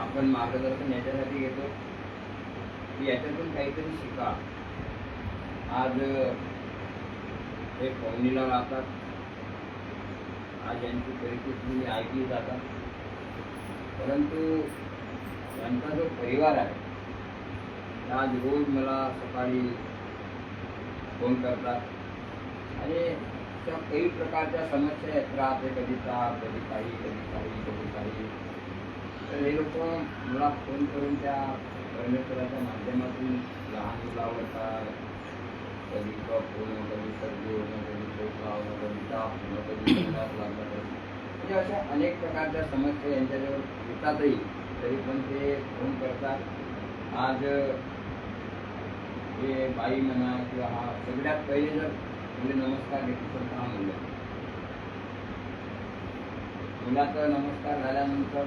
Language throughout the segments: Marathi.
आपण मार्गदर्शन याच्यासाठी घेतो की याच्यातून काहीतरी शिका. आज हे पवनीला राहतात, आज यांची परिस्थिती ऐकली जातात, परंतु यांचा जो परिवार आहे आज रोज मला सकाळी फोन करतात आणि त्या काही प्रकारच्या समस्या येत राहते, कधी ताप, कधी काही, कधी काही, कधी काही. तर हे लोक मला फोन करून त्या परमेश्वराच्या माध्यमातून लहान मुलावर कधी कफ होणं, कधी सर्दी होणं, कधी खोकला होणं, कधी ताप होणं, कधी संडास लागणं, म्हणजे अशा अनेक प्रकारच्या समस्या यांच्याजवळ येतातही, तरी पण ते फोन करतात. आज हे बाई म्हणा किंवा हा सगळ्यात पहिले जर म्हणजे नमस्कार घेतली तर हा मुलाचा नमस्कार झाल्यानंतर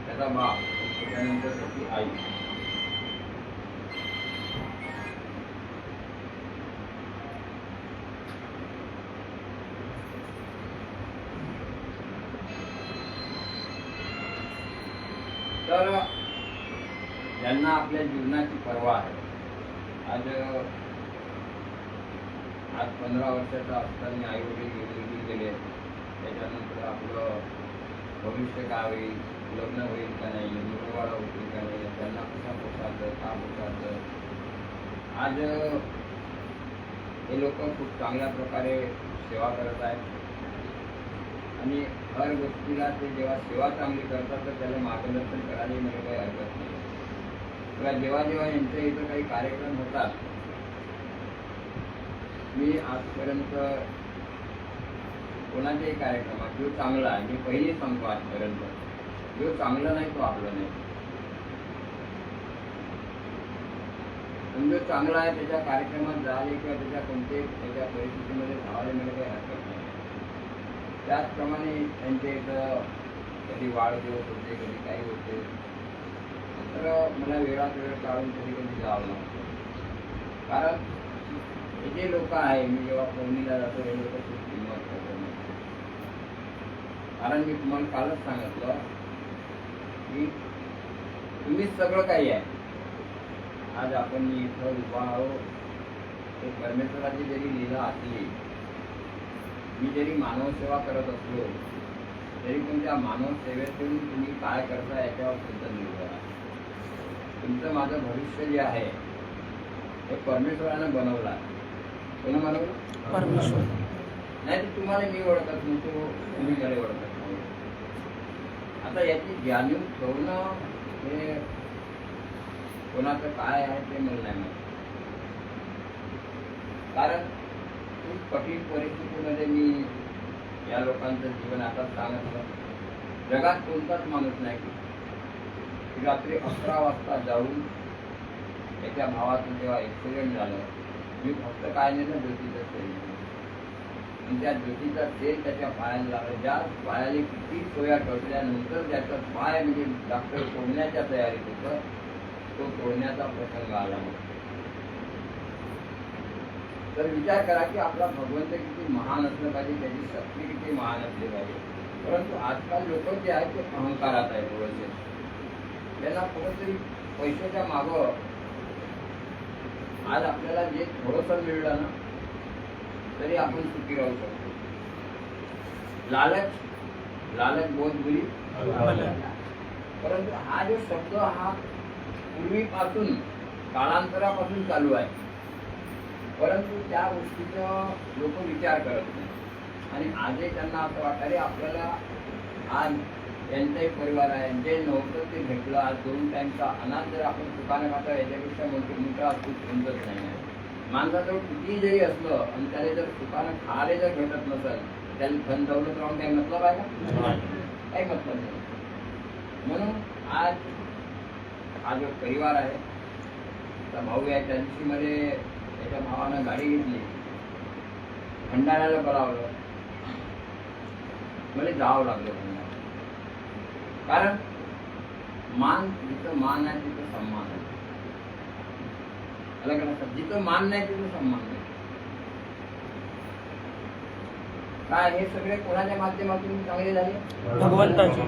त्याचा बाप, त्याच्यानंतर त्याची आई. तर ज्यांना आपल्या जीवनाची पर्वा आहे, आज 15 वर्षाचा असताना आई वडील निघून गेले, त्याच्यानंतर आपलं भविष्य काय होईल, लग्न होईल का नाही, मुलंबाळ होतील का नाही, त्यांना कसा पोसायचं, का पोसायचं. आज हे लोक खूप चांगल्या प्रकारे सेवा करत आहेत आणि हर गोष्टीला ते जेव्हा सेवा चांगली करतात तर त्याला मार्गदर्शन करायला मला काही हरकत नाही. किंवा जेव्हा जेव्हा यांच्या इथं काही कार्यक्रम होतात, मी आजपर्यंत कोणाच्याही कार्यक्रमात जो चांगला आहे, मी पहिली सांगतो आजपर्यंत, जो चांगला नाही तो आपला नाही. पण जो चांगला आहे त्याच्या कार्यक्रमात जायला किंवा त्याच्या कोणत्याही त्याच्या परिस्थितीमध्ये धावायला मला काही हरकत नाही. त्याचप्रमाणे त्यांच्या इथं कधी वाढदिवस होते, कधी काही होते, तर मला वेळात वेळ काढून कधी कधी जावं लागतं. कारण हे जे लोक आहे, मी जेव्हा पवनीला जातो हे लोक खूप किंमत करतात. कारण मी तुम्हाला कालच सांगितलं की तुम्हीच सगळं काही आहे. आज आपण इथं उभा आहोत, ते परमेश्वराची जरी लीला असली, मी जरी मानव सेवा करत असलो तरी पण त्या मानव सेवेतून तुम्ही काय करता याच्यावर तुमचं निर्भर आहे. तुमचं माझं भविष्य जे आहे हे परमेश्वरानं बनवलं आहे. कोण बनवलं? परमेश्वर. नाही तर तुम्हाला मी ओळखत नव्हतो, तुम्ही मला ओळखत नाही. आता याची जाणीव ठेवणं हे कोणाचं काय आहे ते मला नाही माहिती. कारण खूप कठीण परिस्थितीमध्ये मी या लोकांचं जीवन आता सांगितलं. जगात कोणताच माणूस नाही की रात्री 11 वाजता जाऊन त्याच्या भावाचं जेव्हा ॲक्सिडेंट झालं, मी फक्त काय नाही ना ज्योतीचं तेल, आणि त्या ज्योतीचा तेल त्याच्या पायाला लागलं. ज्या पायाला किती सोया टोचल्यानंतर ज्याचा पाय म्हणजे डॉक्टर तोडण्याच्या तयारीत होतं, तो तोडण्याचा प्रसंग आला. तर विचार करा की आपला भगवंत किती महान असलं पाहिजे, त्याची शक्ती किती महान असली पाहिजे. परंतु आजकाल लोक जे आहेत ते अहंकारात आहे थोडेसे. त्यांना कुठेतरी पैशाच्या मागं आज आपल्याला जे थोडंसं मिळलं ना तरी आपण सुखी राहू शकतो. लालच बहुत बुरी. परंतु हा जो शब्द हा पूर्वीपासून काळांतरापासून चालू आहे, परंतु त्या गोष्टीचा लोक विचार करत नाही. आणि आजही त्यांना असं वाटतं रे आपल्याला आज यांचाही परिवार आहे, जे नव्हतं ते भेटलं. आज 2 टाईमचा अनाज जर आपण दुकानं खातो याच्यापेक्षा मोठा असतो कोणतंच नाही आहे. माणसाजवळ कितीही जरी असलं आणि त्याला जर दुकानं खायला जर भेटत नसेल, त्याला धन दौलत राहून काही मतलब आहे का? काही मतलब नाही. म्हणून आज हा जो परिवार आहे, त्या भाऊ आहे, त्या दिवशी मध्ये त्याच्या भावानं गाडी घेतली, भंडाऱ्याला बोलावलं, मला जावं लागलं भंडारा. कारण मान जिथं मान आहे तिथं सन्मान आहे. जिथं मान नाही तिथं सन्मान नाही. काय हे सगळे कोणाच्या माध्यमातून चांगले झाले? भगवंताचे.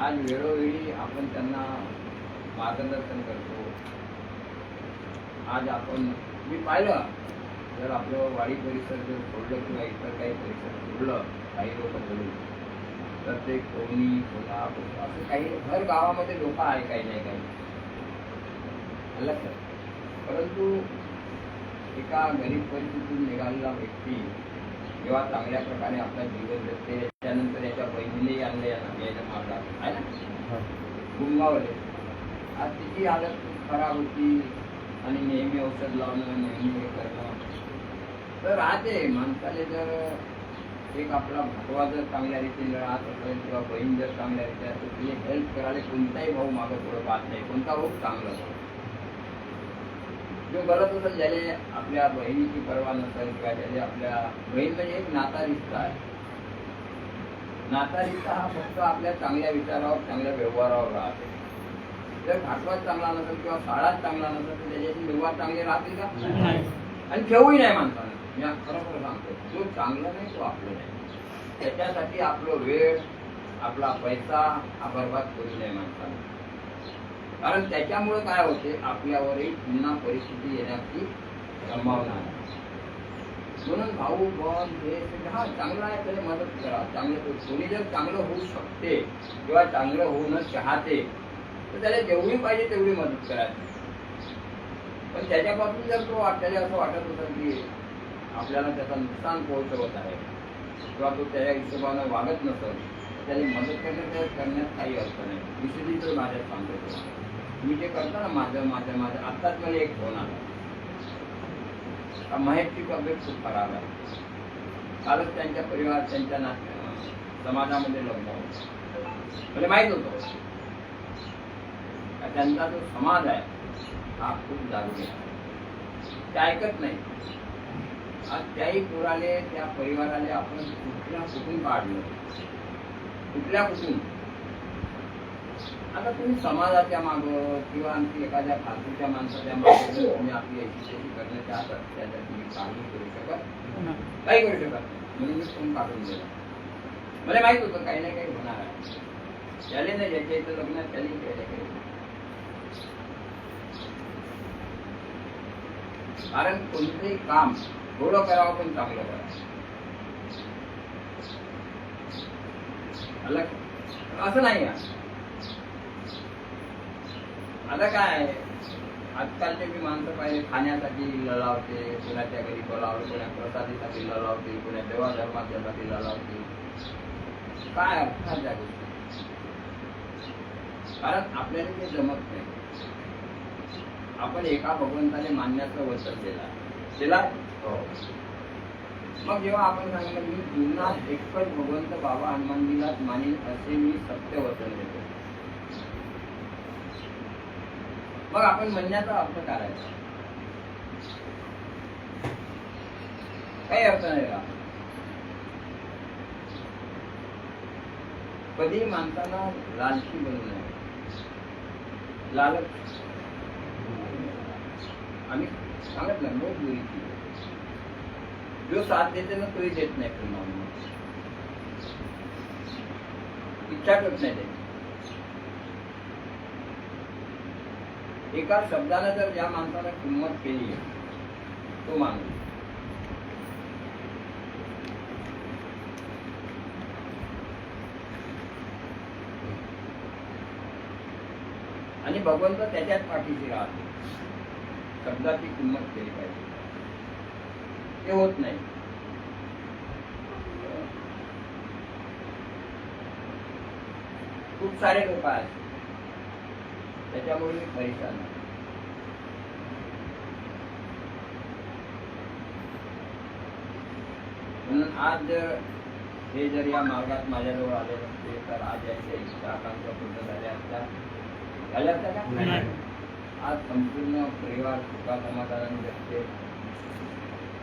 आज वेळोवेळी आपण त्यांना मार्गदर्शन करतो. आज आपण मी पाहिलं, जर आपलं वाडी परिसर जर सोडलं किंवा इतर काही परिसर सोडलं काही लोक बोलून, तर ते कोणी कोल्हापूर असं काही हर गावामध्ये लोक आहे काही नाही काही लक्षात. परंतु एका गरीब परिस्थितीतून निघालेला व्यक्ती जेव्हा चांगल्या प्रकारे आपला जीवन जगते, त्यानंतर याच्या बहिणीलाही आणले याच्या मार्गात आहे ना गुंगावले. आज तिची हालत खूप खराब होती आणि नेहमी औषध लावणं, नेहमी हे करणं. तर राहते माणसाले जर एक आपला भागवा जर चांगल्या रीतीने राहत असेल किंवा बहीण जर चांगल्या रीती असेल, तिने हेल्प करायला कोणताही भाऊ मागं थोडं पाहत नाही. कोणता भाऊ चांगला जो गलत असेल, ज्याने आपल्या बहिणीची पर्वा नसेल किंवा ज्याने आपल्या बहीण म्हणजे एक नाता रिश्ता आहे. नाता रिश्ता हा फक्त आपल्या चांगल्या विचारावर चांगल्या व्यवहारावर राहते. जर भागवत चांगला नसेल किंवा शाळाच चांगला नसेल तर त्याच्याशी व्यवहार चांगले राहतील का? आणि ठेवूही नाही माणसाने. मी खरोखर सांगतो, जो चांगला नाही तो आपलं नाही. त्याच्यासाठी आपलं वेळ आपला पैसा हा बरबाद करू नये माणसाने. कारण त्याच्यामुळे काय होते, आपल्यावरही पुन्हा परिस्थिती येण्याची संभावना आहे. म्हणून भाऊ बन हे हा चांगला आहे त्याला मदत करा. चांगलं कोणी जर चांगलं होऊ शकते किंवा चांगलं होणं चाहते तर त्याला जेवढी पाहिजे तेवढी मदत करायची. पण त्याच्यापासून जर तो आपल्याला असं वाटत होतं की आपल्याला त्याचा नुकसान पोहोचवत आहे किंवा तो त्या हिशोबानं वागत नसेल, त्याला मदत करण्यात काही अर्थ नाही. विशेषतः माझ्यात सांगतो, मी जे करतो ना माझं माझं माझं आत्ताच मला एक फोन आला. महेशची तब्येत खूप खराब आहे. कालच त्यांच्या परिवार त्यांच्या समाजामध्ये लग्न होतं. मला माहीत होतं त्यांचा जो समाज आहे हा खूप जागरूक आहे. ते ऐकत नाही. आज त्याही पोराले त्या परिवाराले आपण कुठून काढलं, कुठून. आता तुम्ही समाजाच्या मागं किंवा आणखी एखाद्या फालतूच्या माणसाच्या मागं जर तुम्ही आपली यशस्वी करण्याच्या आहात, त्याच्यात तुम्ही काही करू शकत काही करू शकत. म्हणून मी फोन काढून दिला. मला माहित होतं काही ना काही होणार आहे. त्याला नाही ज्याच्या इथं लग्न त्याने केलं काही. कारण कोणतंही काम थोडं करावं पण चांगलं करावं. असं नाही आहे. आता काय आजकालचे मी माणसं पाहिजे खाण्यासाठी लढावते, कोणाच्या घरी बोलावते, कोणा प्रसादीसाठी लढावते, कोणा देवा धर्माच्यासाठी लढावते. काय अर्थ त्या गोष्टी? कारण आपल्याला ते जमत नाही. आपण एका भगवंताने मानण्याचं वचन दिला. मग जेव्हा आपण सांगितलं मी जीवनात एकच भगवंत बाबा हनुमानजीलाच मानेन असे मी सत्य वचन देतो, मग आपण म्हणण्याचा अर्थ करायचा काही अर्थ नाही का? कधी माणसाला लालची बनू नये. लालच आम्ही सांगत नाही रोज गुरीची जो साथ देते ना तोही देत नाही. पुन्हा इच्छा करत नाही त्याची. एका शब्दाने जर ज्या माणसाला किंमत केली तो माणूस आणि भगवंत त्याच्याच पाठीशी राहतो. शब्दाची किंमत केली पाहिजे. ते होत नाही. खूप सारे लोक आहेत त्याच्यामुळे मी परेशान आहे. म्हणून आज हे जर या मार्गात माझ्याजवळ आले नसते तर आज याच्या इच्छा आकांक्षा पूर्ण झाल्या असत्या का? आज संपूर्ण परिवार सुखा समाधानाने जगते.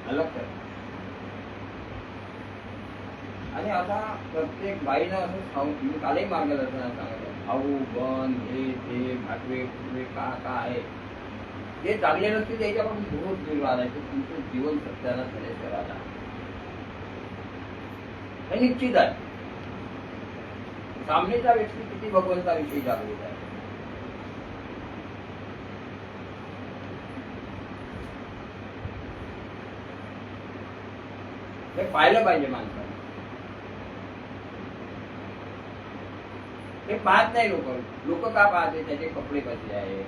अलग आणि आता प्रत्येक बाईनं असं मी कालही मार्गदर्शनात सांगितलं, भाऊ बन हे ते भाटवे कुटवे का आहे हे चांगले नसते त्याच्यापासून दूर दूर राहायचं. तुमचं जीवन सत्याला झाल्याचं राहता हे निश्चित आहे. सामनेचा व्यक्ती किती भगवंताविषयी जागृत आहे. हे पाहिलं पाहिजे माणसाने. हे पाहत नाही लोक का पाहते? त्याचे कपडे कसे आहे,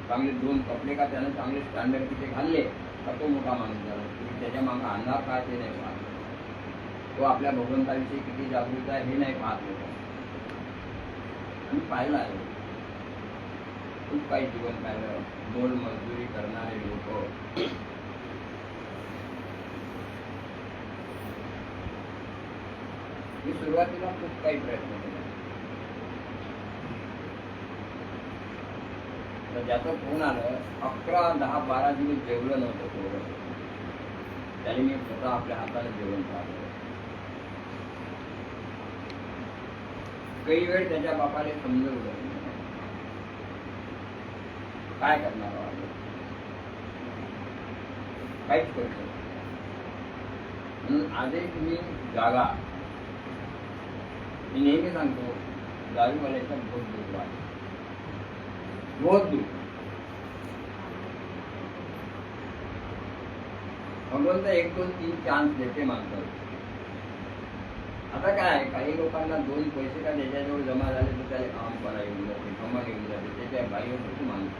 चांगले 2 कपडे का त्यानं चांगले स्टँडर्ड तिथे घालले का तो मोठा माणूस झाला. तुम्ही त्याच्या मागे अंधार का ते नाही पाहत. तो आपल्या भगवंताविषयी किती जागृत आहे हे नाही पाहत लोक. आम्ही पाहिलं आहे खूप काही जीवन पाहिलं. मोल मजुरी करणारे लोक मी सुरुवातीला खूप काही प्रयत्न केला. तर ज्याचं फोन आलं 11, 10, 12 दिवस जेवलं नव्हतं थोडं. त्याने मी स्वतः आपल्या हाताने जेवण पाहिलं. काही वेळ त्याच्या बापाने समजवलं काय करणार काहीच करू शकत. म्हणून आजही तुम्ही जागा. मी नेहमी सांगतो दारूवाल्याचा बहुत दूर आहे, बहुत दूर. भगवंत 1, 2, 3 चान्स देते माणसाला. आता काय काही लोकांना 2 पैसे का त्याच्याजवळ जमा झाले तर त्याला काम करा येऊन जाते, कमाल येऊन जाते. त्याच्या बाह्य होती माणूस.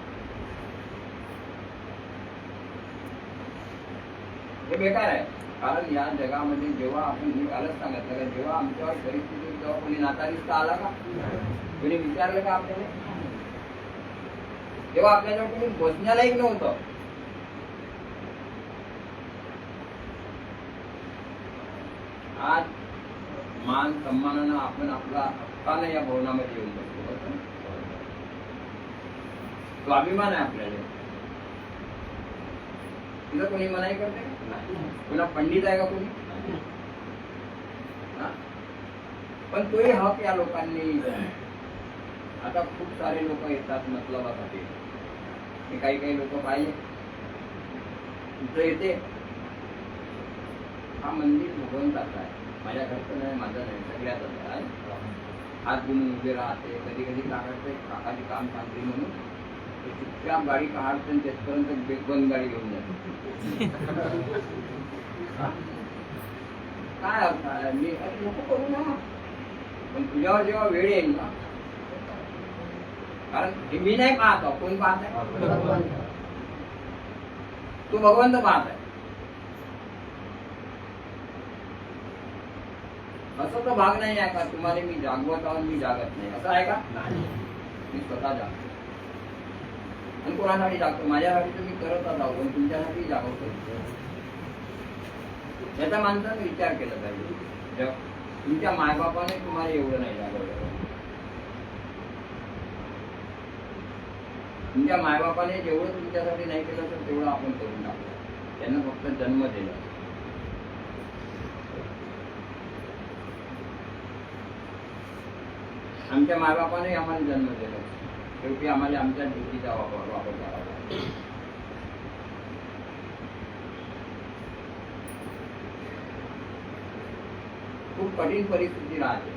हे बेकार आहे. कारण या जगामध्ये जेव्हा आपण मी कालच सांगितलं का जेव्हा आमच्यावर परिस्थिती तेव्हा कोणी नातारिस्त आला का? कोणी विचारलं का आपल्याला? तेव्हा आपल्याजवळ कोणी बसण्यालाही नव्हतं. आज मान सन्मानानं आपण आपला हक्कानं या भवनामध्ये येऊन बसतो. स्वाभिमान आहे आपल्याला. तिथं कोणी मनाई करते का? कोणा पंडित आहे का कोणी? पण तोही हक या लोकांनी. आता खूप सारे लोक येतात मतलबासाठी. हे काही लोक पाहिले तिथं येते हा मंदिर भगवंताचा आहे, माझ्या घरचं नाही, माझं नाही, सगळ्याच आहे. हात गुणून उभे राहते. कधी कधी काय करते काकाची काम सांगते म्हणून चुपचाप गाडी काढते तेथपर्यंत बेगबंद गाडी घेऊन जाते. काय अर्थ आहे? मी नको करू ना. पण तुझ्यावर जेव्हा वेळ येईल ना, कारण हे मी नाही पाहतो. कोण पाहत आहे? तो भगवंत पाहत आहे. असं तर भाग नाही आहे का तुम्हाला मी जागवत आहोत मी जागत नाही असं आहे का? मी स्वतः जागतो. आणि कोणासाठी जागतो? माझ्यासाठी तर मी करत आहो पण तुमच्यासाठी जागवतो. याचा माणसाने विचार केला पाहिजे. तुमच्या मायबापाने तुम्हाला एवढं नाही जागवलं. तुमच्या मायबापाने जेवढं तुमच्यासाठी नाही केलं तर तेवढं आपण करून टाकलं. त्यांना फक्त जन्म दिला. आमच्या मायबापाने आम्हाला जन्म दिला. शेवटी आम्हाला आमच्या ड्युटीचा वापर करावा लागतो. खूप कठीण परिस्थिती राहते.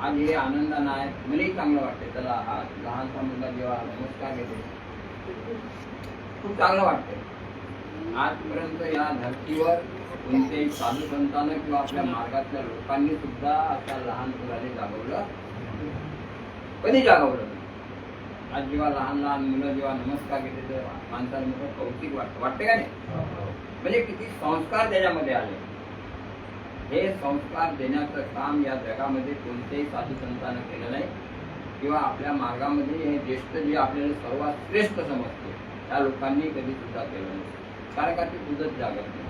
आज हे आनंदानं आहे. मलाही चांगलं वाटते. त्याला हा लहानसा मुलगा जेव्हा नमस्कार घेते खूप चांगलं वाटते. आजपर्यंत या धर्तीवर कोणत्याही साधू संतांना किंवा आपल्या मार्गातल्या लोकांनी सुद्धा अशा लहान मुलाने जागवलं कधी जागवलं. आज जेव्हा लहान लहान मुलं जेव्हा नमस्कार घेते तर माणसाला मोठं कौतिक वाटते का नाही? म्हणजे किती संस्कार त्याच्यामध्ये आले. हे संस्कार देण्याचं काम या जगामध्ये कोणत्याही साधू संतांना केलं नाही किंवा आपल्या मार्गामध्ये हे ज्येष्ठ जे आपल्याला सर्वात श्रेष्ठ समजते त्या लोकांनी कधी सुद्धा केलं नाही. कारण का ते तुझंच जागत नाही.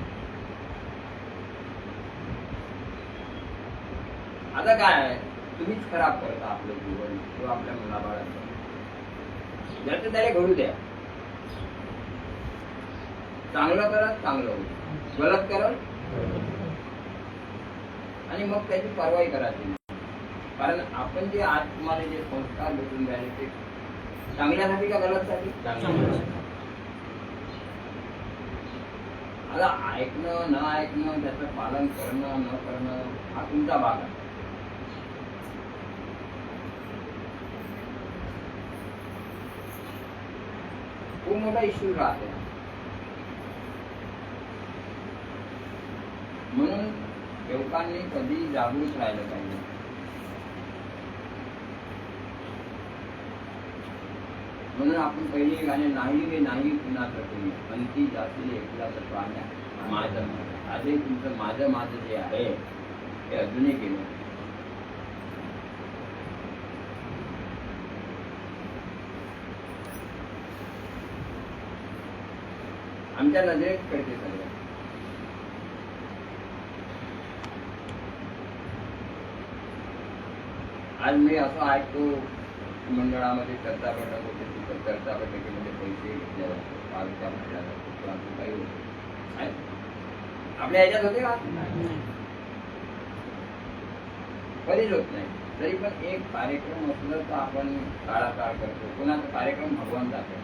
आता काय आहे? तुम्हीच खराब करता आपलं जीवन किंवा आपल्या मुलाबाळाचं. ज्याचं त्याला घडू द्या. चांगलं करत चांगलं होईल, गलत करत आणि मग त्याची कारवाई करायची. कारण आपण जे आज तुम्हाला जे संस्कार भेटून द्यायचे ते चांगल्यासाठी का गलतसाठी? मला ऐकणं न ऐकणं, त्याचं पालन करणं न करणं हा तुमचा भाग आहे. खूप मोठा इश्यू राहते. म्हणून युवकांनी कधी जागृत राहिलं पाहिजे. म्हणून आपण पहिली गाणे नाही रे नाही पुन्हा तुम्ही अंती जाती एकला तर पाहण्या माझं आधी तुमचं माझं माझं जे आहे ते अजूनही केलं. आमच्या नजरेत कळते सगळं. आज मी असं ऐकतो मंडळामध्ये चर्चा बैठक होते, तिथं चर्चा बैठकीमध्ये पैसे घेतले जातात, पालख्या म्हटल्या जातात, काही होते आपल्या ह्याच्यात होते का? कधीच होत नाही. तरी पण एक कार्यक्रम असलं तर आपण काळाकाळ करतो. कोणाचा कार्यक्रम भगवंताचा.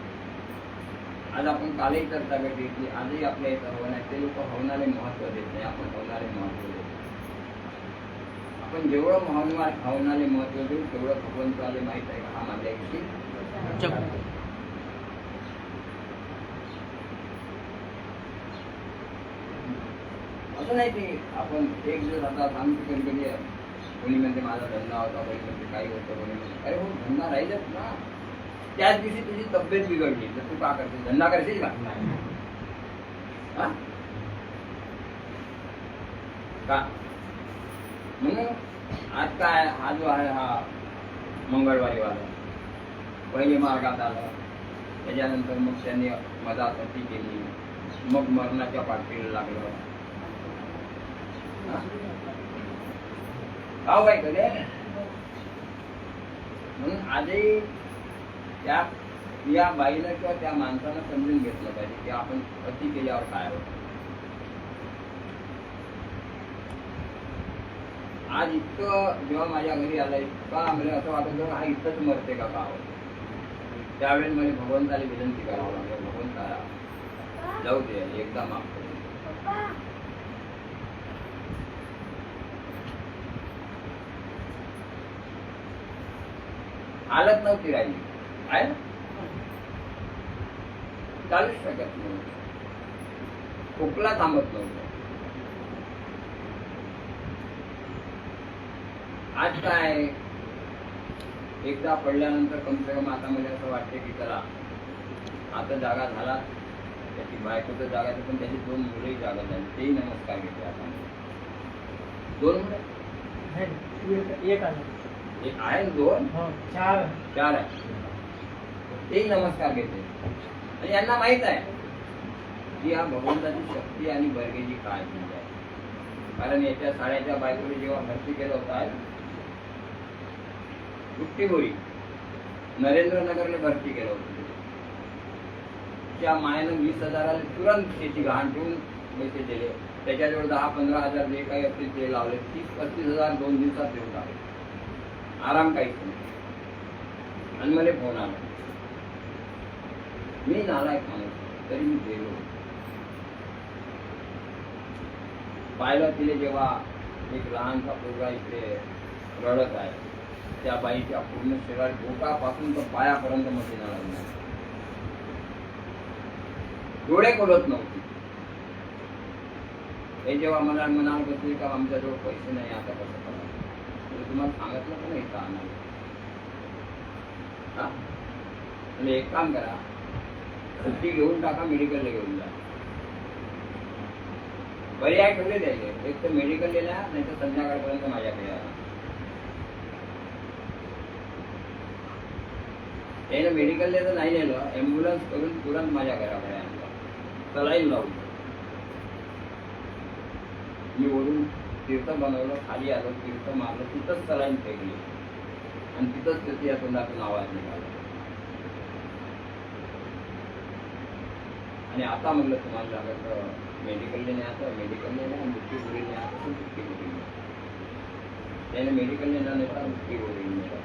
आज आपण कालही चर्चा घेतली, आजही आपल्या इथं हवन आहे. ते लोक हवनाले महत्व देत नाही, आपण हवनाले महत्व देतो. आपण जेवढं हवनाले महत्व देऊ तेवढं भगवंताले माहित आहे का हा माझ्या इथे असं नाही की आपण एक दिवस आता सांगतो कधी कोणी म्हणते माझा धंदा होता, कोणी म्हणते काही होतं, कोणी म्हणते अरे हो धंदा राहिलच ना. त्याच दिवशी तुझी तब्येत बिघडली तर तू का करशील? धंदा करशील का? का म्हणून आज काय हा जो आहे हा मंगळवारी वाला पहिले मार्गात आला, त्याच्यानंतर मग त्यांनी मदासती केली, मग मरणाच्या पाठीला लागलं. गाव बाई कधी म्हणून आजही या बाईला किंवा त्या माणसानं समजून घेतलं पाहिजे की आपण अति केल्यावर काय होतं. आज इतकं जेव्हा माझ्या घरी आलं इतका मला असं वाटत होतं हा इतकंच मरते का गाव. त्यावेळेस मला भगवंताला विनंती करावं लागलं, भगवंता जाऊ दे एकदा माफ करू. हालत नव्हती राहिली आहे ना, चालूच शकत नव्हतं, खोकला थांबत नव्हतं. आज काय एकदा पडल्यानंतर कम से कम आता मला असं वाटते की चला आता जागा झाला, त्याची बायकोचं जागा पण त्याची 2 मुलंही जागा झाली, तेही नमस्कार घेतले. आता 2 मुलं एक आहे 2 4 आहे, तेही नमस्कार घेतले. आणि यांना माहित आहे की हा भगवंताची शक्ती आणि बर्गेची काय आहे. कारण याच्या साड्याच्या बायकोने जेव्हा भरती केलं होता बुट्टीबोरी नरेंद्रनगरला भरती केलं होतं, त्या मायानं 20,000 तुरंत त्याची घाण ठेवून पैसे दिले. त्याच्याजवळ 10-15 हजार जे काही असतील ते लावले. 30-35 हजार 2 दिवसात देऊन टाकले. आराम काहीच नाही. आणि मला फोन आला, मी नालायक माणूस तरी मी गेलो. पाहिलं तिने जेव्हा एक लहानसा पोरगा इकडे रडत आहे, त्या बाईच्या पूर्ण शरीरात डोकापासून तर पायापर्यंत मशीना लागणार, डोळे खोलत नव्हते. हे जेव्हा मला म्हणाल बसले का आमच्याजवळ पैसे नाही, आता कसं करा, तुम्हाला सांगितलं पण नाही का आणायला. एक काम करा, सुट्टी घेऊन टाका, मेडिकलला घेऊन जा. पर्याय ठेवले द्यायचे, एक तर मेडिकल न्या नाही तर संध्याकाळपर्यंत माझ्याकडे या. त्याने मेडिकल तर नाही नेलं, ॲम्ब्युलन्स करून तुरंत माझ्या घराकडे आणलं, सलाईन लावून. मी वरून तीर्थ बनवलं, खाली आलो, तीर्थ मारलं, तिथंच सलाईन फेकली आणि तिथंच त्याच्या तोंडातून आवाज निघाला. आणि आता म्हणलं तुम्हाला लागत मेडिकलने न्यायचं, मेडिकलने न्या, बुट्टीबोरी न्यायचं, बुट्टीबोरी न्या. त्याने मेडिकलने न नेता बुट्टीबोरी नेता.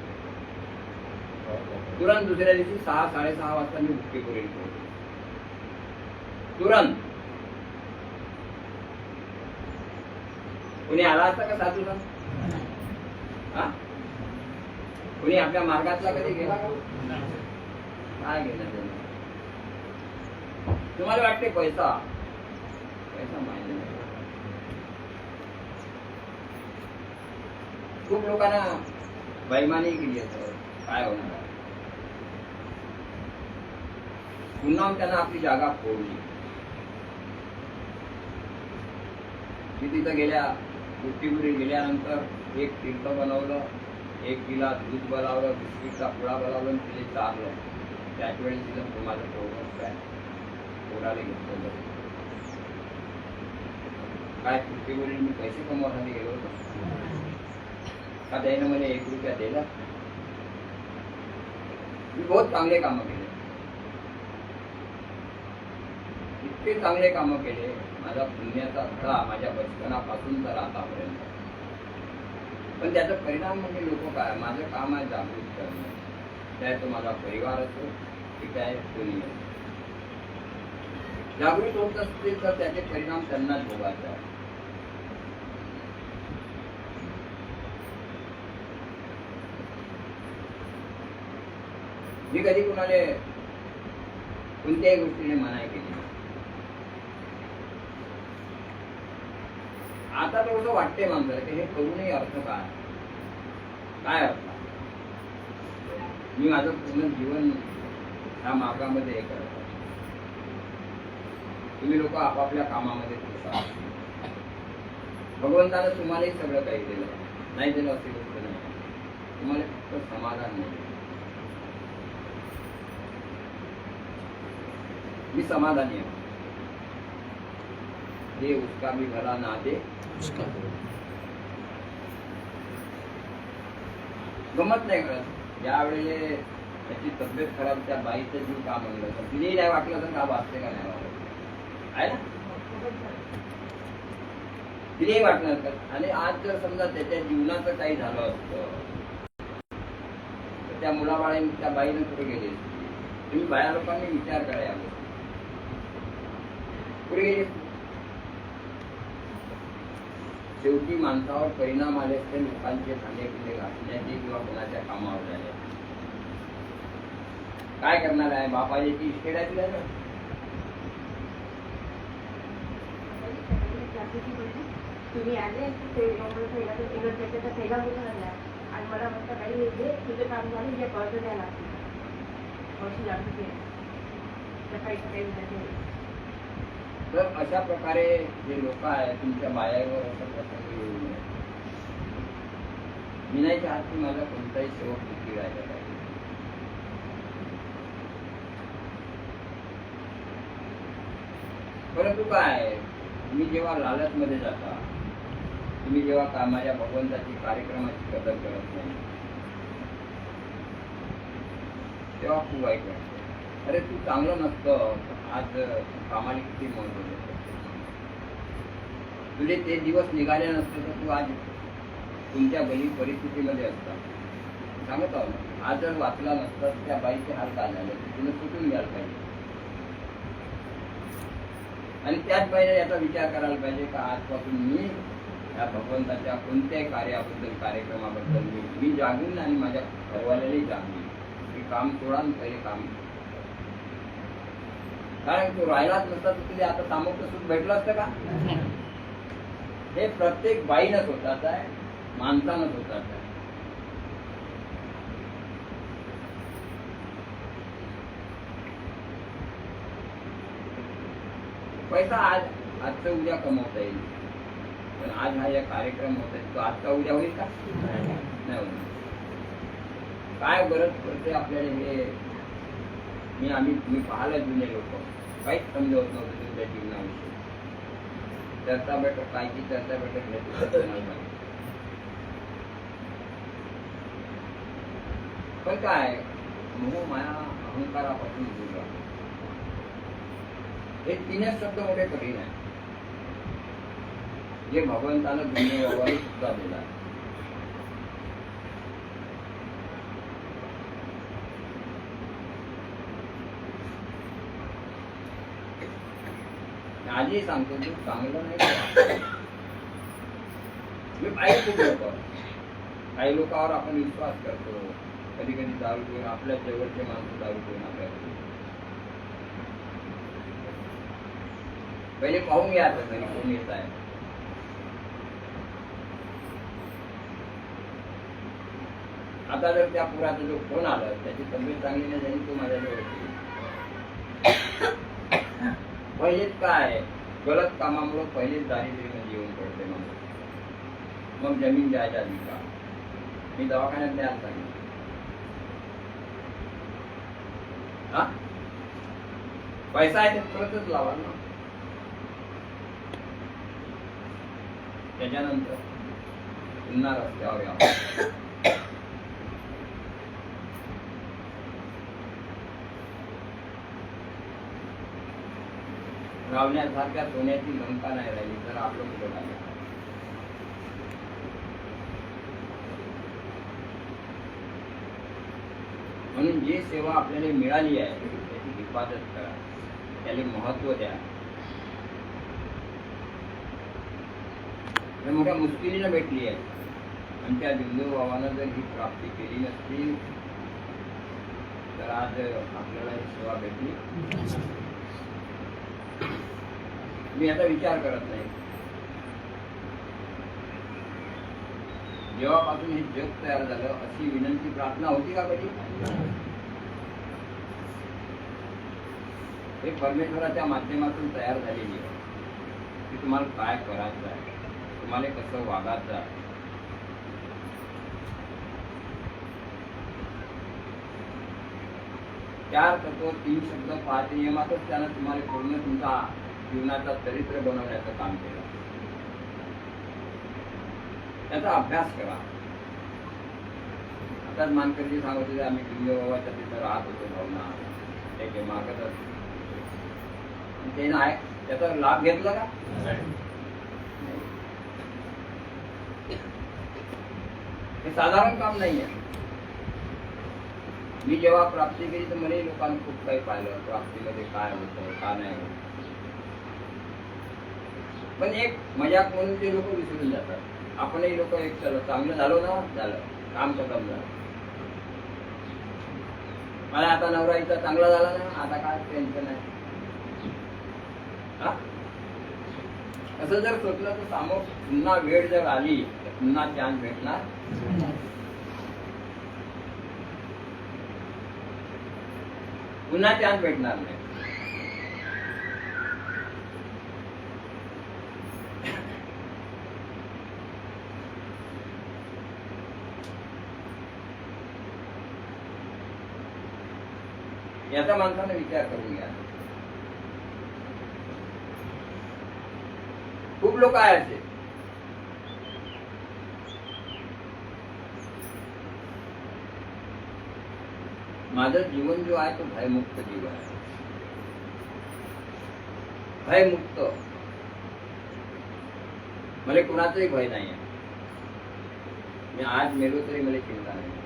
तुरंत दुसऱ्या दिवशी 6-6:30 वाजता मी बुट्टीबोरी पोहोचलो. तुरंत कोणी आला असता का साधूला? हा? कोणी आपल्या मार्गातला कधी गेला का? काय गेला त्याने? तुम्हाला वाटते पैसा पैसा माहिती नाही. खूप लोकांना बैमानी केली असं काय होणार आहे? पुन्हा त्यांना आपली जागा फोडली. मी तिथं गेल्या गोष्टीपुरी गेल्यानंतर एक तीर्थ बनवलं, एक तिला दूध बनवलं, बिस्किटचा पुडा बनवलं, तिला चारलं. त्याच वेळी तिला माझं पोरगं काय पोराला घेतलं. काय गोष्टीपुरी मी पैसे कमवण्यासाठी गेलो होतो का? त्याने मला 1 रुपया दिला. मी बहुत चांगले कामं केले, इतके चांगले कामं केले. माझा पुण्याचा धडा माझ्या बचपनापासून तर आतापर्यंत. पण त्याचा परिणाम म्हणजे लोक काय, माझं काम आहे जागृत करणं. चाहे तो माझा परिवार असो की काय कोणी असो, जागृत होत असतील तर त्याचे परिणाम त्यांनाच भोगायचे आहे. मी कधी कुणाला कोणत्याही गोष्टीने मनाई केली. आता तर असं वाटते माणसाला की हे करूनही अर्थ काय, काय अर्थ? मी माझं पूर्ण जीवन ह्या मार्गामध्ये हे करत आहे. तुम्ही लोक आपापल्या कामामध्ये घुसा. भगवंतानं तुम्हालाही सगळं काही दिलं, नाही दिलं अशी गोष्ट नाही. तुम्हाला फक्त समाधान नाही. मी समाधानी आहे. हे उसका भी भला ना दे गमत नाही करत. यावेळेला त्याची तब्येत खराब, त्या बाईचं जीव का म्हणलं तर तिनेही नाही वाटलं तर का वाचते का नाही वाटलं आहे ना? तिनेही वाटणार तर. आणि आज जर समजा त्याच्या जीवनाचं काही झालं असतं तर त्या मुलाबाळाने त्या बाईनं कुठे गेले? तुम्ही बाया लोकांनी विचार करा या गोष्टी. कुठे गेले? शेवटी माणसावर परिणाम आले असते लोकांचे खाणे-पिणे घासण्याचे किंवा कोणाच्या कामावर झाले. काय करणार आहे? बापाची इस्टेट आहे तुला ना. तुम्ही आले त्याच्या थैला कुठं आणला आणि मला म्हणता काही हे तुझं काम झालं, जे कर्ज द्यायला लागते पैसे लागते सकाळी सकाळी. तर अशा प्रकारे जे लोक आहेत तुमच्या बायावर अशा प्रकारे येऊ नये. मी नाही चाहत की माझा कोणताही सेवक दुःखी राहिला पाहिजे. परंतु काय, तुम्ही जेव्हा लालच मध्ये जाता, तुम्ही जेव्हा माझ्या भगवंताची कार्यक्रमाची कदर करत नाही, तेव्हा खूप वाईट वाटतं. अरे तू चांगलं नसतं, आज कामाला किती महत्व देतो. तुझे ते दिवस निघाले नसते तर तू आज तुमच्या गली परिस्थितीमध्ये असता. सांगत आहो ना, आज जर वाचला नसता त्या बाईचे हाल काय झाले, तुला सुटून घ्यायला पाहिजे. आणि त्याच बाईने याचा विचार करायला पाहिजे का आजपासून मी या भगवंताच्या कोणत्याही कार्याबद्दल, कार्यक्रमाबद्दल मी जागीन आणि माझ्या घरवाल्यालाही जागीन. की काम सोडा पहिले काम. कारण तो राहिलाच नसता तर तुझे आता सामोक्ष सुख भेटलं असतं का? हे प्रत्येक बाईनच होतात आहे, माणसानंच होतात आहे. पैसा आजचं उद्या कमवता येईल, पण आज हा या कार्यक्रम होत आहे तो आजचा उद्या होईल का? नाही होईल. काय गरज पडते आपल्याला हे मी पाहिलं जुने लोक काहीच समजवत नव्हतं तुमच्या जीवनाविषयी. चर्चा बैठक काय की चर्चा बैठक घेतली, पण काय मोह माया अहंकारापासून दूर राहा. हे तीनच शब्द मोठे कठीण आहे जे भगवंतानं दुनियेवर सुद्धा दिला. आजही सांगतो तू चांगलं नाही, आहे खूप लोक. काही लोकांवर आपण विश्वास करतो. कधी कधी दारू पिऊन आपल्या जवळचे माणसं दारू पिऊन आपल्याला पहिले पाहून घ्या आता घरी कोण येत आहे. आता जर त्या पुराचा जो फोन आला त्याची तब्येत चांगली नाही झाली तो माझ्याजवळ पहिलेच काय गलत कामामुळे पहिलेच दारिद्र्यामध्ये येऊन पडते. मग जमीन जायच्या आधी का मी दवाखान्यात द्यायला सांगितलं. हा पैसा आहे ते परतच लावा ना. त्याच्यानंतर पुन्हा रस्त्यावर यावं. रावण्यासारख्या सोन्याची लंका नाही राहिली तर आपलं कुठं राहिलं. म्हणून जी सेवा आपल्याला मिळाली आहे त्याची हिफाजत करा, त्याला महत्व द्या. मोठ्या मुश्किलीनं भेटली आहे आणि त्या बिंदू बाबांना जर ही प्राप्ती केली नसती तर आज आपल्याला ही सेवा भेटली. मी याचा विचार करत नाही. जेव्हापासून हे जग तयार झालं अशी विनंती प्रार्थना होती का कधी? हे परमेश्वराच्या माध्यमातून तयार झालेली आहे की तुम्हाला काय करायचं आहे, तुम्हाला कसं वागायचं आहे. चार तत्व 3 शब्द 5 नियमातच त्यानं तुम्हाला पूर्ण तुमचा जीवनाचा चरित्र बनवण्याचं काम केलं. त्याचा अभ्यास करा. आताच मानकरजी सांगत होते आम्ही लिंगोबाच्या तिथं राहत होतो भावना त्याचे मागत ते नाही त्याचा लाभ घेतला का? हे साधारण काम नाही आहे. मी जेव्हा प्राप्ती केली तर मला लोकांनी खूप काही पाहिलं प्राप्तीमध्ये काय होतं का नाही होत. पण एक मजाक म्हणून ते लोक विसरून जातात. आपणही लोक एक चला चांगलं झालो ना झालं काम खतम झालं. मला आता नवरा इथं चांगला झाला ना आता काय टेन्शन आहे. असं जर सोचलं तर समोर पुन्हा वेळ जर आली तर पुन्हा चान्स भेटणार. पुन्हा चान्स भेटणार नाही. याचा माणसाने विचार करून घ्या. खूप लोक आहे असे माझं जीवन जो आहे तो भयमुक्त जीवन आहे. भयमुक्त. मला कुणाचाही भय नाही आहे. मी आज मेलो तरी मला चिंता नाही.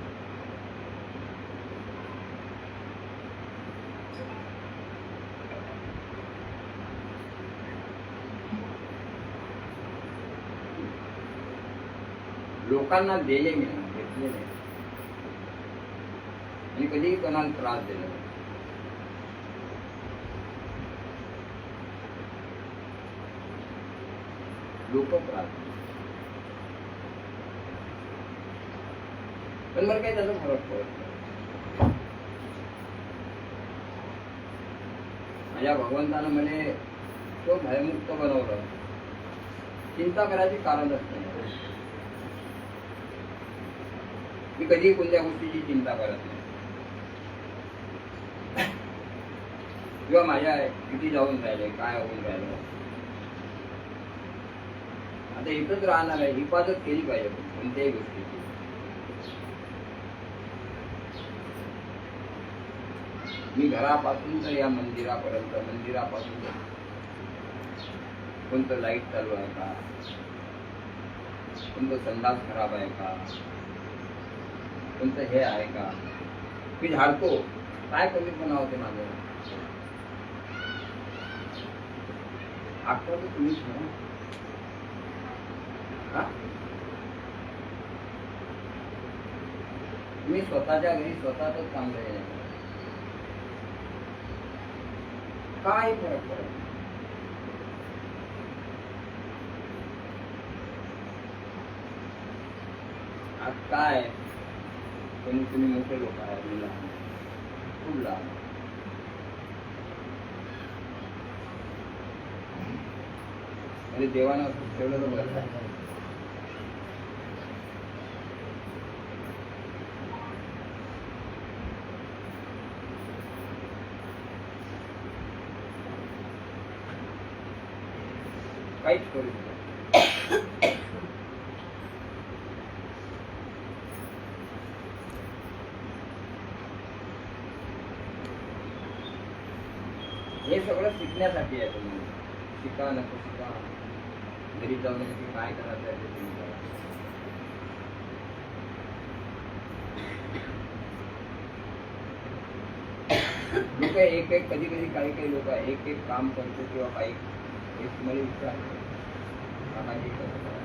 लोकांना दिले मी घेतले नाही आणि कधीही कोणाला त्रास दिला नाही. लोक त्रास पण मला काही त्याचा फरक पडत नाही. माझ्या भगवंतानं मला तो भयमुक्त बनवलं. चिंता करायची कारणच नाही. मी कधीही कोणत्या गोष्टीची चिंता करत नाही. किंवा माझ्या किती जाऊन राहिले काय होऊन राहिलं. आता इथंच राहणार आहे. हिफाजत केली पाहिजे कोणत्याही गोष्टीची. मी घरापासून तर या मंदिरापर्यंत मंदिरापासून कोणतं लाईट चालू आहे का, कोणतं संडास खराब आहे का, कोणतं हे आहे का मी झाडतो. काय कमीपणा होते माझं. आता तर तुम्हीच म्हणा तुम्ही स्वतःच्या घरी स्वतःच चांगलं आहे, काय फरक पडत नाही. आज काय कोणी तुम्ही मोठे लोक आहे, मी लहान, खूप लहान. म्हणजे देवानं असं ठेवलं तर बरं आहे. काहीच करू शकत. हे सगळं शिकण्यासाठी आहे. तुम्ही शिका नको शिका, घरी जाऊन नक्की काय करायचं आहे ते तुम्ही करा. लोक एक एक कधी कधी काही लोक एक एक काम करतो किंवा काही एक तुम्हाला विचारतो काका हे कसं करा.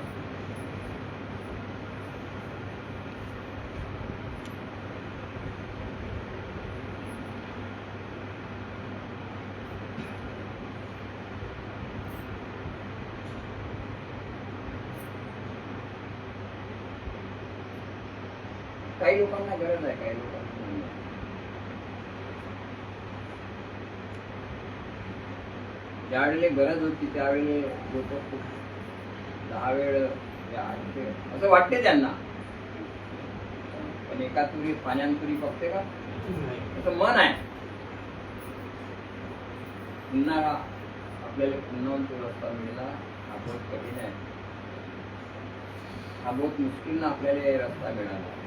काही लोकांना गरज आहे, काही लोकांना नाही आहे. ज्यावेळेला गरज होती त्यावेळेला लोक खूप 10 वेळ असं वाटते त्यांना, पण एका तुरी पाण्यातुरी बघते का असं मन आहे. पुन्हा आपल्याला पुन्हा तो रस्ता मिळाला हा बहुत कठीण आहे, हा बहुत मुश्किल ना आपल्याला रस्ता मिळाला.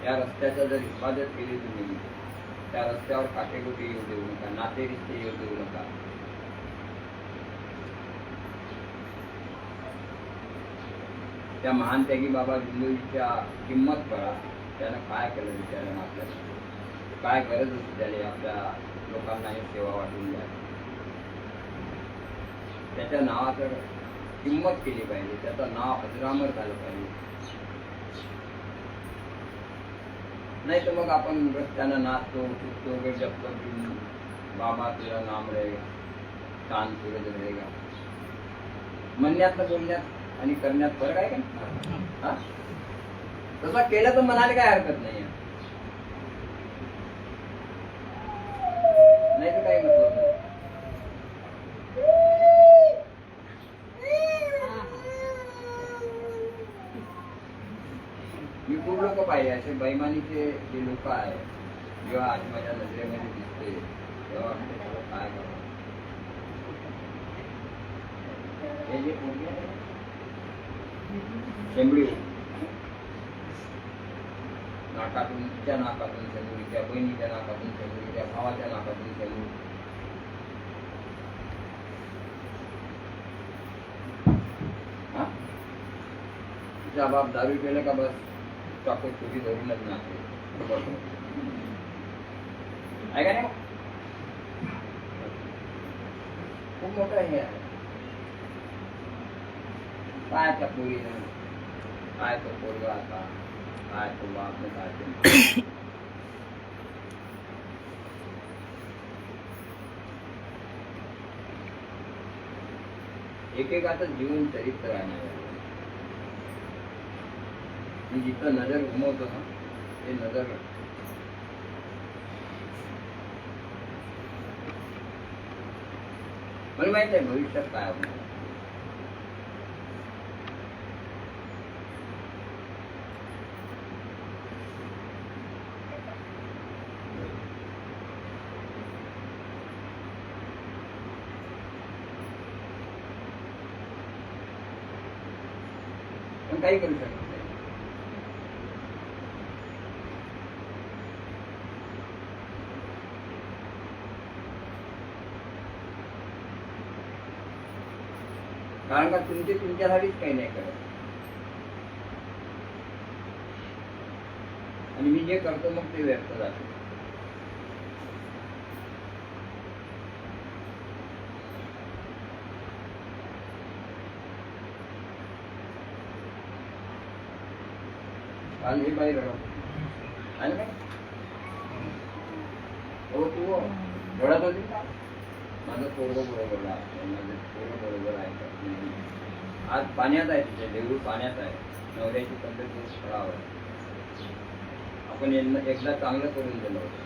या रस्त्याचा जर हिफाजत केली तुम्ही, त्या रस्त्यावर काटेकोटे येऊ देऊ नका, नाते रिश्ते येऊ देऊ नका. त्या महान त्यागी बाबा जिंदगीच्या किंमत कळा, त्यानं काय केलं विचारानं आपल्याला, काय गरज होती त्याला आपल्या लोकांना ही सेवा वाटून द्या. त्याच्या नावाचं किंमत केली पाहिजे, त्याचं नाव अजरामर झालं पाहिजे. नाही तर मग आपण रस्त्यानं नाचतो उठतो जपतो की बाबा तुझा नाम रहेगा, चांद सूरज रहेगा. म्हणण्यात बोलण्यात आणि करण्यात फरक आहे का? तसं केलं तर म्हणाले काय हरकत नाही, नाही तर काही मतलब नाही. मी खूप लोक पाहिले असे बैमानीचे जे लोक आहे, जेव्हा आज माझ्या नजरेमध्ये दिसते तेव्हा मी त्याला काय करावं. हे जे पोरगे आहे शेंबडी, नाकातून तिच्या नाकातून शेंबडी, त्या बहिणीच्या नाकातून शेंबडी, त्या भावाच्या नाकातून शेंबडी. हा तिचा बाप दारू केलं का बस चाकू चोरी धरूनच नाचते, आहे का नाही? खूप मोठं हे आहे. काय त्या पोरीनं, काय तो पोरगा आता, काय तो बाप काय ते. एकेकाचं जीवन चरित्र आहे. मी जिथं नजर घुमवतो ना ते नजर मला माहित आहे भविष्यात काय होणार. पण काही करू शकत नाही. कारण का तुमचे तुमच्यासाठीच काही नाही करत, आणि मी जे करतो मग ते व्यर्थ जाते. काल हे बाई रडत आहे ना. हो तू रडत होती का? माझं पोरगं बरोबर आहे, माझं पोरगं बरोबर आहे. आज पाण्यात आहे, तिथे देऊळ पाण्यात आहे. नवऱ्याची तब्येत खराब आहे. आपण एकदा चांगलं करून दिलं होतं.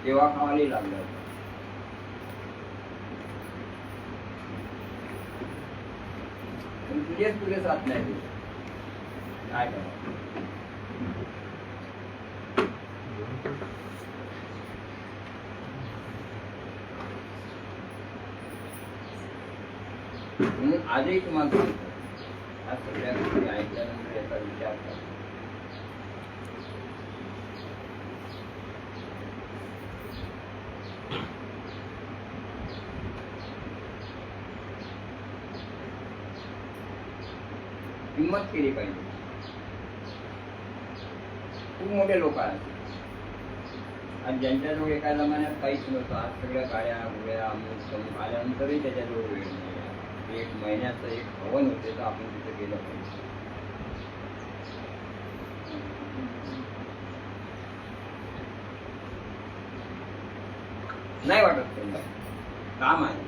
जेव्हा खावाली लागलं होतं. पण तुझेच तुझे साथ नाही दिले. काय करावं? म्हणून आजही तुम्हाला सांगतो, आज सगळ्या गोष्टी ऐकल्यानंतर याचा विचार करा. हिंमत केली पाहिजे. खूप मोठे लोक आहेत आज ज्यांच्याजवळ एका जमान्यात काहीच नव्हतं. आज सगळ्या गाड्या घोड्या अमुक तमुक आल्यानंतरही त्याच्याजवळ वेळ नाही. एक महिन्याचं एक हवन होते तर आपण तिथे गेलं पाहिजे. नाही वाटत त्यांना काम आहे.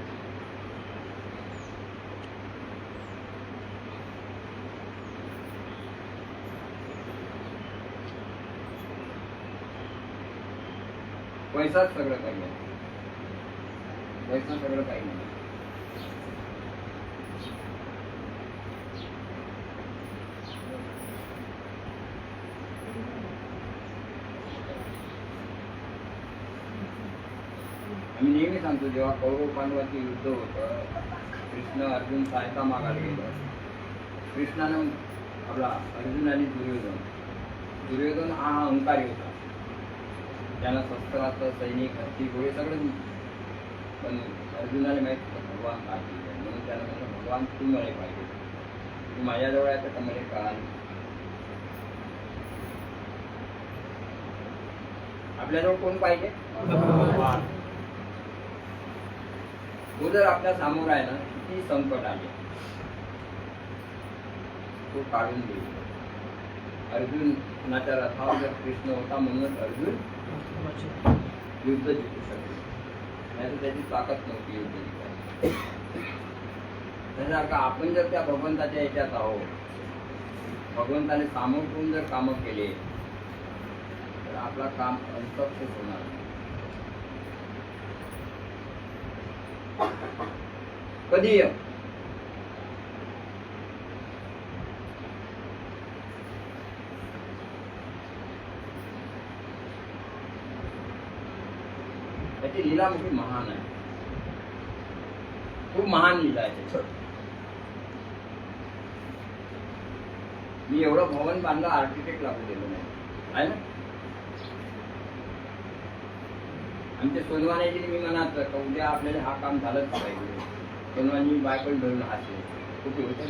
पैसाच सगळं काही आहे. पैसा सगळं काही नाही. आम्ही नेहमी सांगतो, जेव्हा कौरव पांडवांचे युद्ध होतं, कृष्ण अर्जुन सहायता मागायला गेलं. कृष्णानं आपला अर्जुन आणि दुर्योधन हा अहंकारी होता. त्यांना शस्त्रास्त्र सैनिक हत्ती घोडे सगळं. पण अर्जुनाला माहित होतं भगवान काय केलं. म्हणून त्याला म्हणलं, भगवान तू मला पाहिजे, तू माझ्याजवळ आहे तर मला का. आपल्याजवळ कोण पाहिजे? भगवान. तो जर आपल्या समोर आहे ना, किती संकट आले तो काढून देईल. अर्जुनाच्या रथावर जर कृष्ण होता म्हणून अर्जुन युद्ध जिंकू शकले, नाही तर त्याची ताकद नव्हती युद्ध जिंकायची. त्याच्यासारखं आपण जर त्या भगवंताच्या याच्यात आहोत, भगवंताने सामोर ठेवून जर कामं केले तर आपला काम अंतर्क्षेप होणार. कधी त्याची लीला मोठी महान आहे. खूप महान लीला आहे. मी एवढं भवन बांधलं, आर्किटेक्ट लागू दिलं नाही आहे ना. आमच्या सोनवाण्याची मी म्हणत का उद्या आपल्याला हा काम झालंच पाहिजे. सोनवानी बायकोल धरून हातले कुठे होते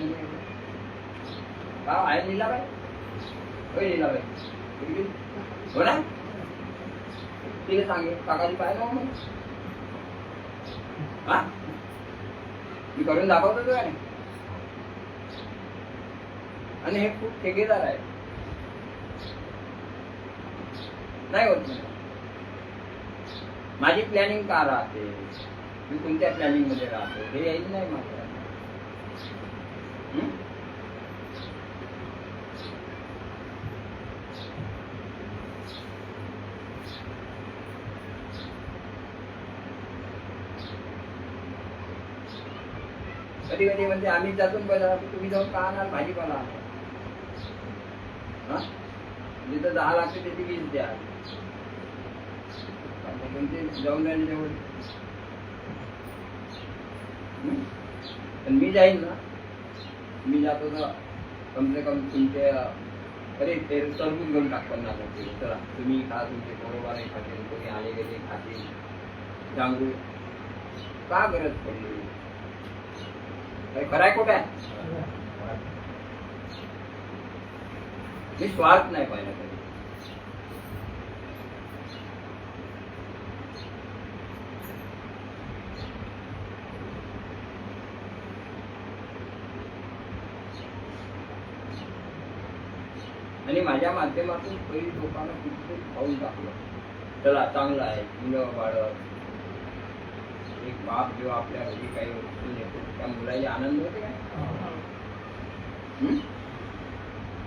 का आहे लीलाबाई? होय लीलाबाई हो ना. तिला सांगे काकाजी पाहिजे मग हा मी करून दाखवतो तो आहे. आणि हे खूप ठेकेदार आहे. नाही होत नाही. माझी प्लॅनिंग का राहते, मी कोणत्या प्लॅनिंग मध्ये राहतो हे यायचं नाही माझ्या. कधी कधी म्हणजे आम्ही जातो बाजारात, तुम्ही जाऊन का आणाल भाजीपाला. जिथं 10 लागते त्याची 20 द्या. जाऊन राहिले तेवढं. पण मी जाईन ना, मी जातो तर कम से कम तुमचे अरे ते तरबूज घेऊन टाक 50 रुपये. चला तुम्ही खा, तुमचे बरोबर नाही खातील, कोणी आले गेले खातील. जांभूळ का गरज पडली? खराय खोट आहे. मी स्वार्थ नाही पाहिला कधी. माझ्या माध्यमातून पहिली लोकांना कुठेतरी खाऊन टाकलं. चला चांगलं आहे, मुलं बाळ, एक बाप जेव्हा आपल्या घरी काही वस्तू नेतो त्या मुलाची आनंद होते काय?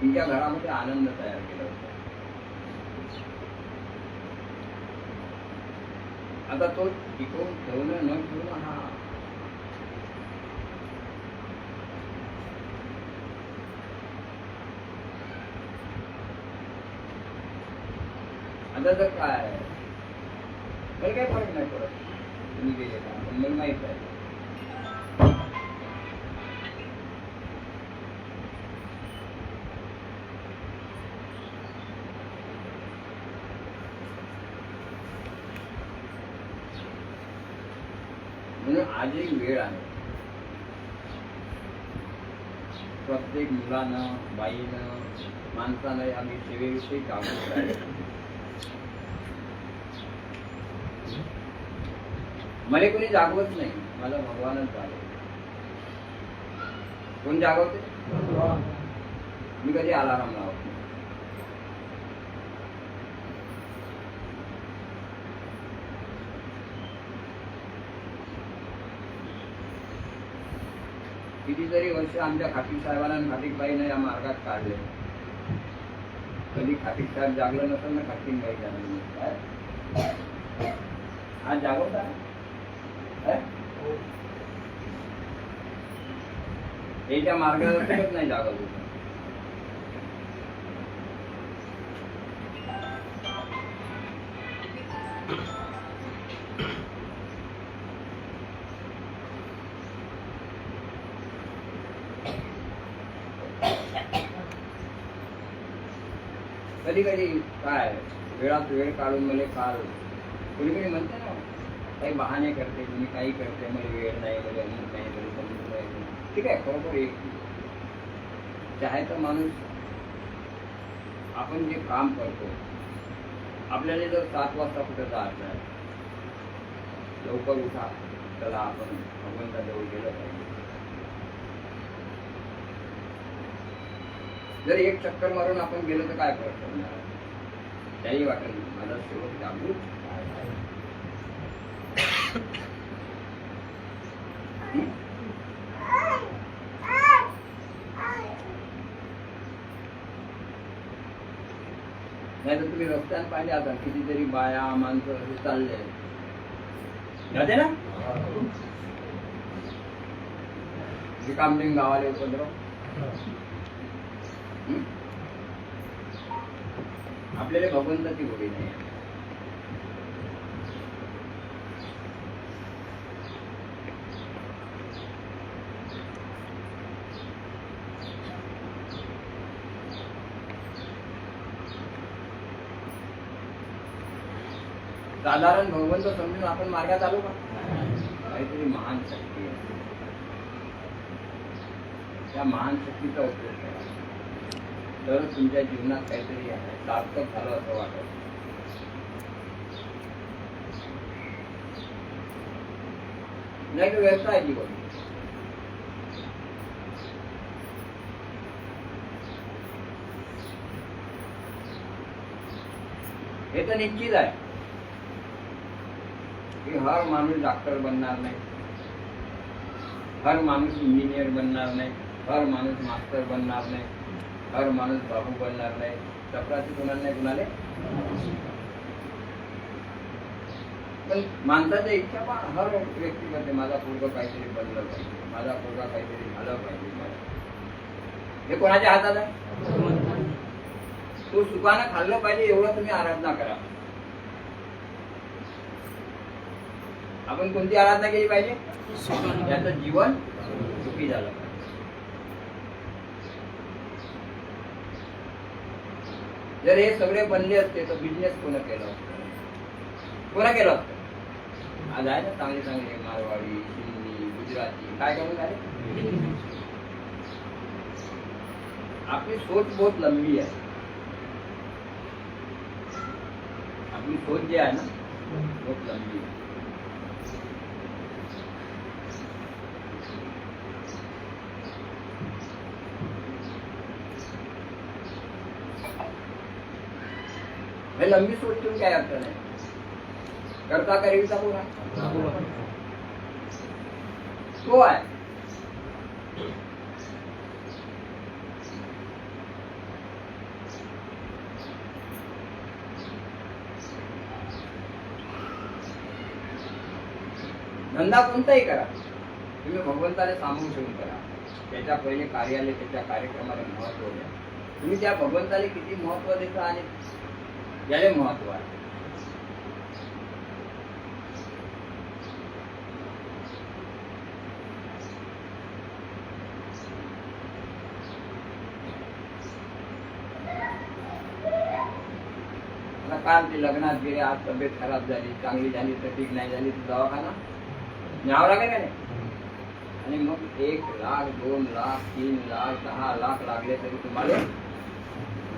तुमच्या घरामध्ये आनंद तयार केला होता. आता तो टिकवून ठेवणं न ठेवणं हा आता तर काय मला काही फरक नाही पडत तुम्ही गेले का, पण मला माहित आहे म्हणून आज एक वेळ आहे. प्रत्येक मुलानं, बाईनं, माणसानं आम्ही सेवेविषयी जागरूक आहे. मला कोणी जागवत नाही, मला भगवानच जागवतो. कोण जागवते? मी कधी अलाराम लावत नाही. कितीतरी वर्ष आमच्या खाटीक साहेबांना आणि खाटीकबाईनं या मार्गात काढले. कधी खाटीक साहेब जागलं नसेल ना खाटीकबाई जागली नसेल. आज जागवता त्याच्या मार्गावर नाही जागवत होत. कधी कधी काय वेळात वेळ काढून मला काल कोणी कोणी म्हणते ना काही बहाणे करते, तुम्ही काही करते, मला वेळ नाही, मला अमुक नाही, मला समजून नाही. ठीक आहे, बरोबर एक चाहायचा माणूस आपण जे काम करतो, आपल्याला जर 7 वाजता कुठं जायचं आहे, लवकर उठा, चला आपण भगवंताजवळ गेलं पाहिजे. जर एक चक्कर मारून आपण गेलो तर काय फरक पडणार? त्याही वाटेल माझा शेवट जागृत नाही तर तुम्ही रस्त्यात पाहिले आता कितीतरी बाया माणसं असे चालले जाते ना कामलिंग गावाले उपद्रव. आपल्याला भगवंताची गोडी नाही. साधारण भगवंत समजून आपण मार्गात आलो का? काहीतरी महान शक्ती आहे. त्या महान शक्तीचा उपयोग करा, तर तुमच्या जीवनात काहीतरी सार्थक झालं असं वाटत. नाही तर व्यर्थ आहे जीवन. हे तर निश्चित आहे की हर माणूस डॉक्टर बनणार नाही, हर माणूस इंजिनियर बनणार नाही, हर माणूस मास्टर बनणार नाही, हर माणूस बाबू बनणार नाही. चक्राची कुणाला नाही कुणाले, पण माणसाच्या इच्छा पण हर व्यक्तीमध्ये माझा पोरगा काहीतरी बनलं पाहिजे, माझा पोरगा काहीतरी झालं पाहिजे. हे कोणाच्या हातात आहे? तो सुखानं खाल्लं पाहिजे एवढं तुम्ही आराधना करा. आपण कोणती आराधना केली पाहिजे? त्याचं जीवन सुखी झालं पाहिजे. जर हे सगळे बनले असते तर बिझनेस कोणा केला असतं? कोणा केलं असतं? आज आहे ना चांगले चांगले मारवाडी, हिंदी, गुजराती काय करून आहे. आपली सोच बहुत लंबी आहे. आपली सोच जी आहे ना बहुत लंबी आहे. काही लंबी सोच ठेवून काय अर्थ नाही. करता करीचा पुरा तो आहे. धंदा कोणताही करा, तुम्ही भगवंताला सामावून ठेवून करा. त्याच्या पहिले कार्यालय, त्याच्या कार्यक्रमाला महत्व द्या. तुम्ही त्या भगवंताला किती महत्व देता आणि याला महत्व आहे. काल ते लग्नात गेले, आज तब्येत खराब झाली, चांगली झाली तर ठीक, नाही झाली तर दवाखाना न्यावं लागेल का नाही. आणि मग 1 लाख 2 लाख 3 लाख 10 लाख लागले तरी तुम्हाला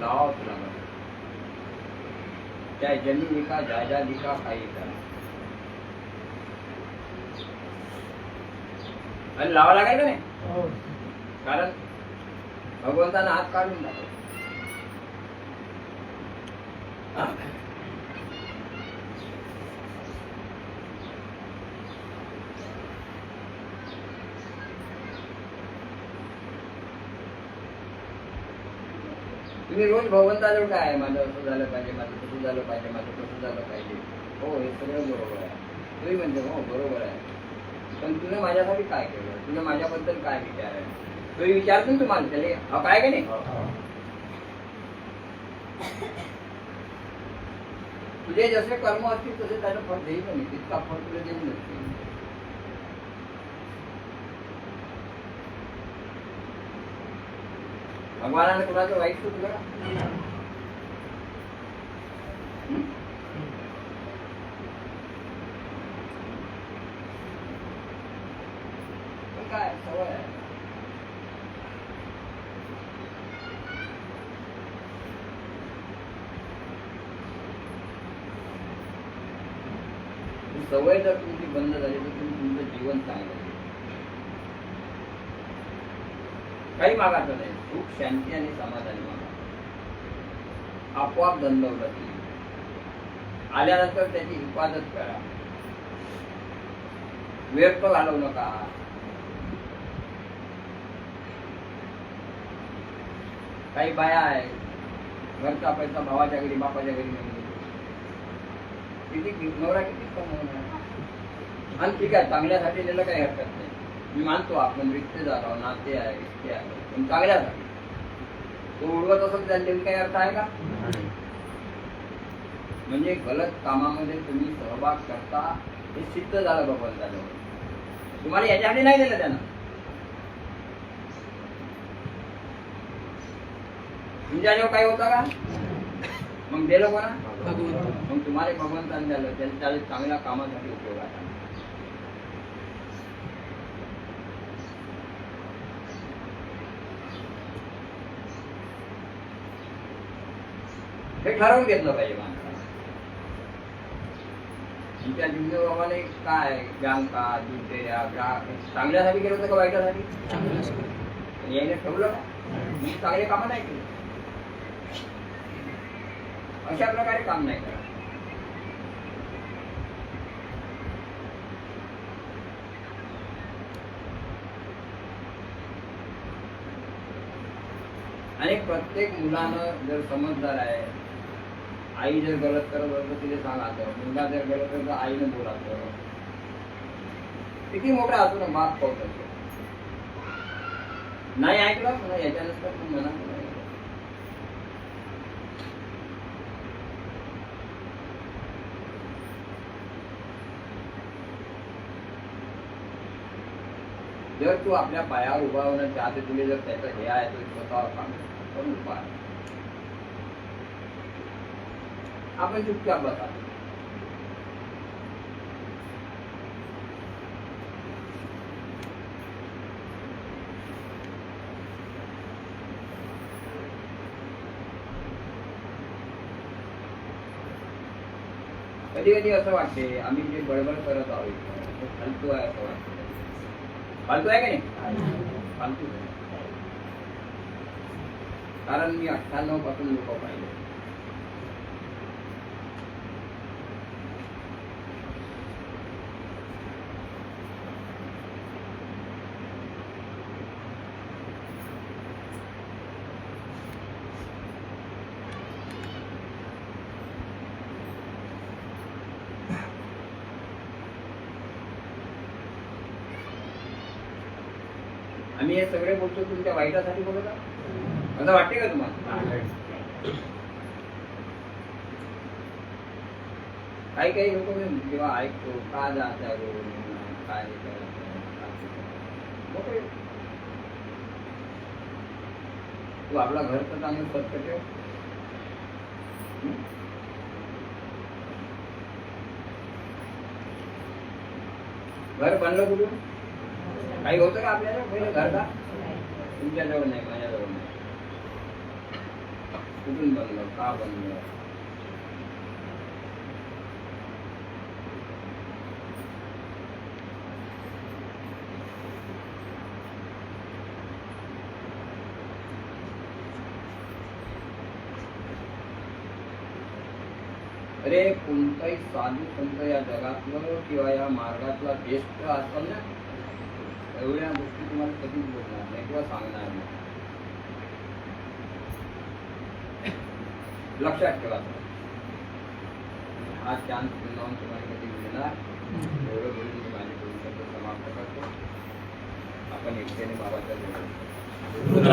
लावाच लागत. चाहे जमीन का जायदाद का काही करा आणि लावा लागेल का नाही. कारण भगवंतानं हात काढून टाकला. तुम्ही रोज भगवंताजवळ काय आहे, माझं असं झालं पाहिजे, माझं तसं झालं पाहिजे, माझं तसं झालं पाहिजे. हो, हे सगळं बरोबर आहे. तुम्ही म्हणते हो बरोबर आहे, पण तुला माझ्यासाठी काय केलं, तुला माझ्याबद्दल काय विचार आहे, तुम्ही विचारतो तुम्हाला त्याला हा काय का नाही. तुझे जसे कर्म असतील तसे त्याचं फळ देईल नाही, तितका फळ तुला देऊ नसते. भगवानाने कुणाचं वाईट सुटलं काय सवय आहे. सवय जर तुमची बंद झाली तर तुम्ही तुमचं जीवन चांगलं काही मागायचं नाही. सुख शांती आणि समाधानी मागा. आपोआप दंडवत आल्यानंतर त्याची हिफाजत करा. व्यर्थ घालवू नका. काही बाया आहे घरचा पैसा भावाच्या घरी बापाच्या घरी नाही, किती नवरा किती कमवणार. आणि ठीक आहे, चांगल्यासाठी दिलं काही हरकत नाही. मी मानतो आपण रिश्तेदार आहोत, नाते आहे, रिश्ते आहे, पण चांगल्यासाठी. तो उडवत असत त्याला काही अर्थ आहे का. म्हणजे गलत कामामध्ये तुम्ही सहभाग करता हे सिद्ध झालं भगवंताने. तुम्हाला याच्यासाठी नाही दिलं त्यानं. तुमच्याजवळ काही होतं का, मग दिलं कोणा. मग तुम्हाला भगवंताने द्यालं, त्याला चांगल्या कामासाठी उपयोग आहे. हे ठरवून घेतलं पाहिजे माणसाला. तुमच्या जिंदबाबाने काय व्यायाम का दूध देण्या ग्राहक चांगल्यासाठी केलं होतं का वाईटासाठी. याने ठेवलं का, मी चांगले कामं नाही केले. अशा प्रकारे काम नाही करा. आणि प्रत्येक मुलानं जर समजदार आहे, आई जर गलत करत असं तिने सांगायचं, मुलगा जर गलत करत तर आईनं बोलायचं. किती मोठा असतो ना बाप पावत असतो. नाही ऐकलं ना याच्यानंतर पण म्हणा जर तू आपल्या पायावर उभा होणं चाहते, तुला जर त्याचं हे आहे तो स्वतःवर काम करून उभा आहे. आपण चुपचाप बसा. कधी कधी असं वाटते आम्ही जे बडबड करत आहोत फालतू आहे असं वाटतं. फालतू आहे का नाही, फालतू आहे. कारण मी 98 पासून लोक पाहिले. आम्ही हे सगळे बोलतो तुमच्या वाईटासाठी बोलत आहोत असं वाटते का तुम्हाला? काही काही लोक जेव्हा ऐकतो का जाता काय मोठे तू आपला घर तर चांगलं स्वच्छ ठेव. घर बनलं कुठून? काही होतं का आपल्याला पहिलं घर का? तुमच्याजवळ नाही, माझ्याजवळ नाही. कुठून बनलं, का बनलं? अरे कोणताही साधू संत या जगातलं किंवा या मार्गातला बेस्ट असेल ना, एवढ्या गोष्टी तुम्हाला कधीच बोलणार नाही किंवा सांगणार नाही. लक्षात ठेवा. हा चान्स पुन्हा तुम्हाला कधी मिळणार. एवढं बोलून मी माझे दोन शब्द समाप्त करतो. आपण एकट्याने बाबाच्या जवळ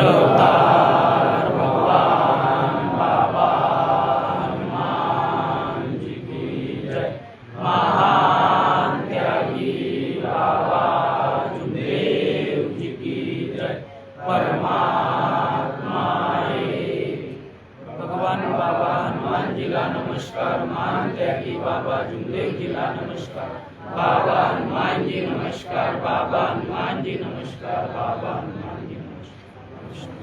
भगवान बाबा हनुमान जी ला नमस्कार. मान त्यागी बाबा जुमदेव जी ला नमस्कार. बाबा हनुमान जी नमस्कार. बाबा हनुमान जी नमस्कार. बाबा हनुमान जी नमस्कार.